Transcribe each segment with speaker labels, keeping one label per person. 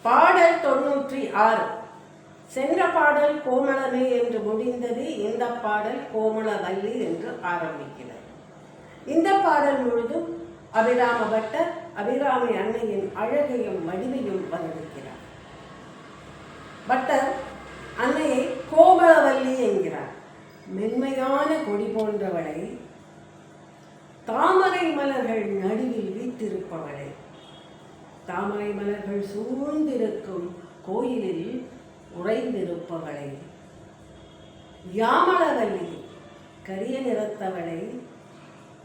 Speaker 1: பாடல் 96. சென்ற பாடல் கோமளமே என்று முடிந்தது. இந்த பாடல் கோமளவல்லி என்று ஆரம்பிக்கிறது. இந்த பாடல் முழுதும் அபிராம பட்டர் அபிராமி அன்னையின் அழகையும் வடிவையும் வர்ணிக்கிறார். பட்டர் அன்னையை கோமளவல்லி என்கிறார். மென்மையான கொடி போன்றவளை, தாமரை மலர்கள் நடுவில் வீற்றிருப்பவளை, தாமரை மலர்கள் சூழ்ந்திருக்கும் கோயிலில் உறைந்திருப்பவளை, யாமளவல்லி கரிய நிறத்தவளை,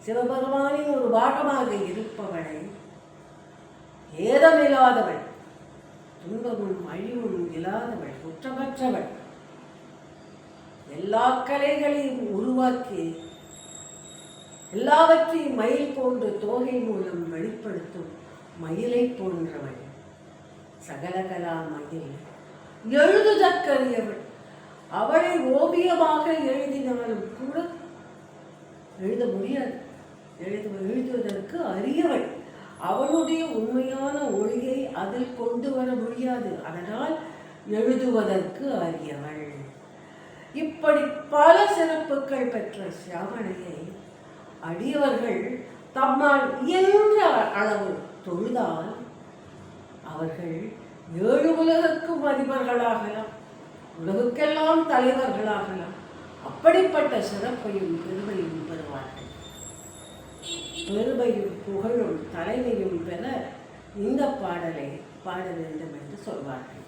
Speaker 1: சிவபெருமானின் ஒரு பாகமாக இருப்பவளை, ஏதமில்லாதவள், துன்பமும் அழிவும் இல்லாதவள், குற்றமற்றவள், எல்லா கலைகளையும் உருவாக்கி எல்லாவற்றையும் மயில் போன்ற தோகை மூலம் வெளிப்படுத்தும் மயிலை போன்றவள், சகலகலா மயில், எழுதுதற்கரியவள். அவளை ஓவியமாக எழுதினாலும் கூட எழுத முடியாது, எழுதுவதற்கு அரியவள். அவளுடைய உண்மையான ஒளியை அதில் கொண்டு வர முடியாது, அதனால் எழுதுவதற்கு அரியவள். இப்படி பல சிறப்புகள் பெற்ற சியாமளையை அடியவர்கள் தம்மால் இயன்ற அளவு தொழுதால் அவர்கள் 7 உலகுக்கும் அதிபர்களாகலாம், உலகுக்கெல்லாம் தலைவர்களாகலாம். அப்படிப்பட்ட சிறப்பையும் பெருமையும் பெறுவார்கள். பெருமையும் புகழும் தலைமையும் பெற இந்த பாடலை பாட வேண்டும் என்று சொல்வார்கள்.